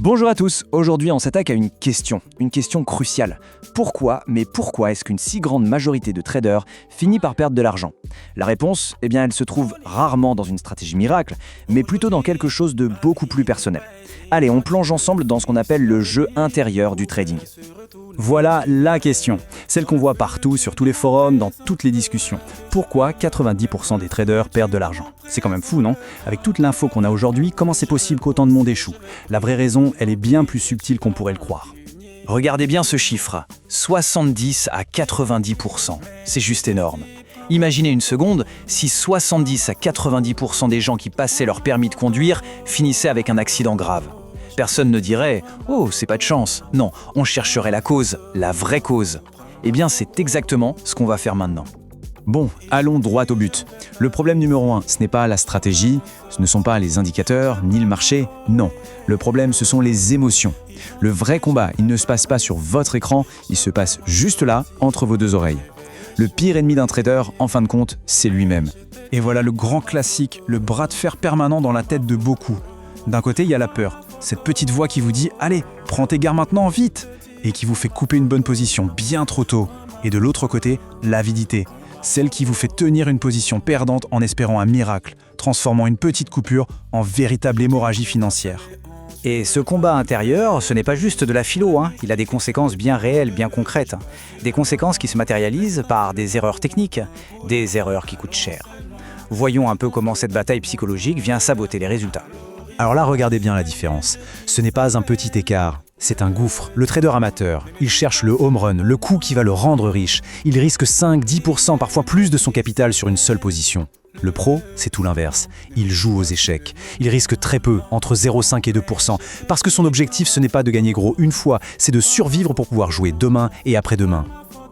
Bonjour à tous, aujourd'hui on s'attaque à une question cruciale. Pourquoi est-ce qu'une si grande majorité de traders finit par perdre de l'argent? La réponse, elle se trouve rarement dans une stratégie miracle, mais plutôt dans quelque chose de beaucoup plus personnel. Allez, on plonge ensemble dans ce qu'on appelle le jeu intérieur du trading. Voilà la question, celle qu'on voit partout, sur tous les forums, dans toutes les discussions. Pourquoi 90% des traders perdent de l'argent? C'est quand même fou, non? Avec toute l'info qu'on a aujourd'hui, comment c'est possible qu'autant de monde échoue? La vraie raison, elle est bien plus subtile qu'on pourrait le croire. Regardez bien ce chiffre, 70 à 90%. C'est juste énorme. Imaginez une seconde si 70 à 90% des gens qui passaient leur permis de conduire finissaient avec un accident grave. Personne ne dirait « Oh, c'est pas de chance ». Non, on chercherait la cause, la vraie cause. Eh bien, c'est exactement ce qu'on va faire maintenant. Bon, allons droit au but. Le problème numéro 1, ce n'est pas la stratégie, ce ne sont pas les indicateurs, ni le marché, non. Le problème, ce sont les émotions. Le vrai combat, il ne se passe pas sur votre écran, il se passe juste là, entre vos deux oreilles. Le pire ennemi d'un trader, en fin de compte, c'est lui-même. Et voilà le grand classique, le bras de fer permanent dans la tête de beaucoup. D'un côté, il y a la peur, cette petite voix qui vous dit « Allez, prends tes gardes maintenant, vite !» et qui vous fait couper une bonne position bien trop tôt. Et de l'autre côté, l'avidité, celle qui vous fait tenir une position perdante en espérant un miracle, transformant une petite coupure en véritable hémorragie financière. Et ce combat intérieur, ce n'est pas juste de la philo, il a des conséquences bien réelles, bien concrètes. Des conséquences qui se matérialisent par des erreurs techniques, des erreurs qui coûtent cher. Voyons un peu comment cette bataille psychologique vient saboter les résultats. Alors là, regardez bien la différence. Ce n'est pas un petit écart, c'est un gouffre. Le trader amateur, il cherche le home run, le coup qui va le rendre riche. Il risque 5-10%, parfois plus de son capital sur une seule position. Le pro, c'est tout l'inverse. Il joue aux échecs. Il risque très peu, entre 0,5 et 2%, parce que son objectif, ce n'est pas de gagner gros une fois, c'est de survivre pour pouvoir jouer demain et après-demain.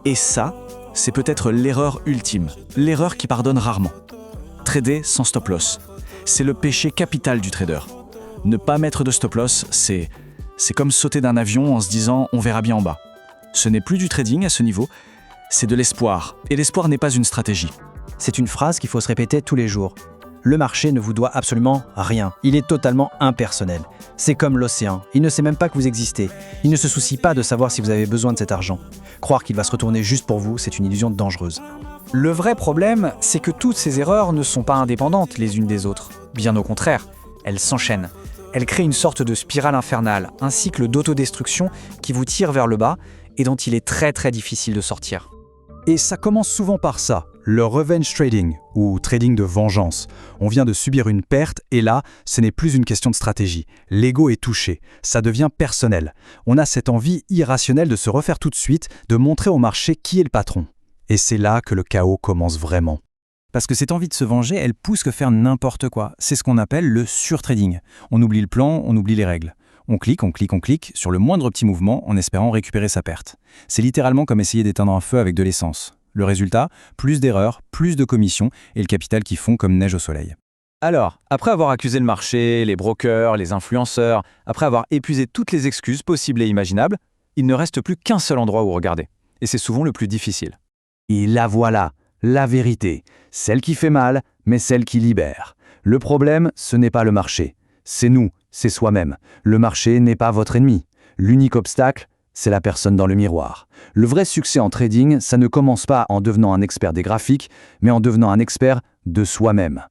Et ça, c'est peut-être l'erreur ultime, l'erreur qui pardonne rarement. Trader sans stop-loss, c'est le péché capital du trader. Ne pas mettre de stop-loss, c'est comme sauter d'un avion en se disant « on verra bien en bas ». Ce n'est plus du trading à ce niveau, c'est de l'espoir. Et l'espoir n'est pas une stratégie. C'est une phrase qu'il faut se répéter tous les jours. Le marché ne vous doit absolument rien. Il est totalement impersonnel. C'est comme l'océan. Il ne sait même pas que vous existez. Il ne se soucie pas de savoir si vous avez besoin de cet argent. Croire qu'il va se retourner juste pour vous, c'est une illusion dangereuse. Le vrai problème, c'est que toutes ces erreurs ne sont pas indépendantes les unes des autres. Bien au contraire, elles s'enchaînent. Elles créent une sorte de spirale infernale, un cycle d'autodestruction qui vous tire vers le bas et dont il est très très difficile de sortir. Et ça commence souvent par ça, le revenge trading, ou trading de vengeance. On vient de subir une perte et là, ce n'est plus une question de stratégie. L'ego est touché, ça devient personnel. On a cette envie irrationnelle de se refaire tout de suite, de montrer au marché qui est le patron. Et c'est là que le chaos commence vraiment. Parce que cette envie de se venger, elle pousse que faire n'importe quoi. C'est ce qu'on appelle le surtrading. On oublie le plan, on oublie les règles. On clique sur le moindre petit mouvement en espérant récupérer sa perte. C'est littéralement comme essayer d'éteindre un feu avec de l'essence. Le résultat, plus d'erreurs, plus de commissions et le capital qui fond comme neige au soleil. Alors, après avoir accusé le marché, les brokers, les influenceurs, après avoir épuisé toutes les excuses possibles et imaginables, il ne reste plus qu'un seul endroit où regarder. Et c'est souvent le plus difficile. Et la voilà, la vérité. Celle qui fait mal, mais celle qui libère. Le problème, ce n'est pas le marché. C'est nous, c'est soi-même. Le marché n'est pas votre ennemi. L'unique obstacle, c'est la personne dans le miroir. Le vrai succès en trading, ça ne commence pas en devenant un expert des graphiques, mais en devenant un expert de soi-même.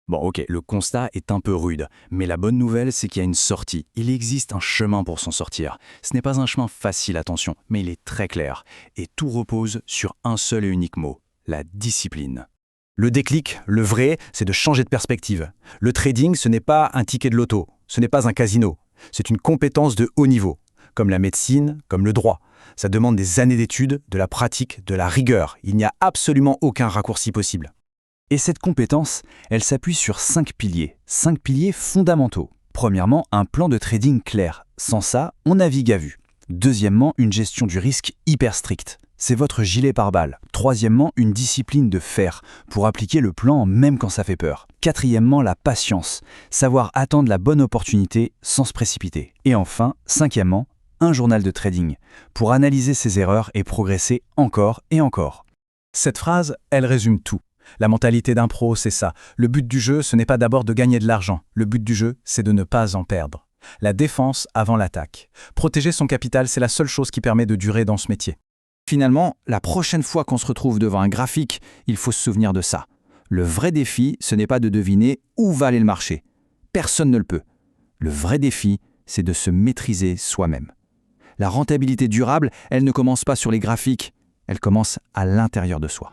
Bon, ok, le constat est un peu rude, mais la bonne nouvelle, c'est qu'il y a une sortie. Il existe un chemin pour s'en sortir. Ce n'est pas un chemin facile, attention, mais il est très clair. Et tout repose sur un seul et unique mot, la discipline. Le déclic, le vrai, c'est de changer de perspective. Le trading, ce n'est pas un ticket de loto, ce n'est pas un casino. C'est une compétence de haut niveau, comme la médecine, comme le droit. Ça demande des années d'études, de la pratique, de la rigueur. Il n'y a absolument aucun raccourci possible. Et cette compétence, elle s'appuie sur 5 piliers fondamentaux. Premièrement, un plan de trading clair. Sans ça, on navigue à vue. Deuxièmement, une gestion du risque hyper stricte. C'est votre gilet pare-balles. Troisièmement, une discipline de fer pour appliquer le plan même quand ça fait peur. Quatrièmement, la patience. Savoir attendre la bonne opportunité sans se précipiter. Et enfin, cinquièmement, un journal de trading pour analyser ses erreurs et progresser encore et encore. Cette phrase, elle résume tout. La mentalité d'un pro, c'est ça. Le but du jeu, ce n'est pas d'abord de gagner de l'argent. Le but du jeu, c'est de ne pas en perdre. La défense avant l'attaque. Protéger son capital, c'est la seule chose qui permet de durer dans ce métier. Finalement, la prochaine fois qu'on se retrouve devant un graphique, il faut se souvenir de ça. Le vrai défi, ce n'est pas de deviner où va aller le marché. Personne ne le peut. Le vrai défi, c'est de se maîtriser soi-même. La rentabilité durable, elle ne commence pas sur les graphiques, elle commence à l'intérieur de soi.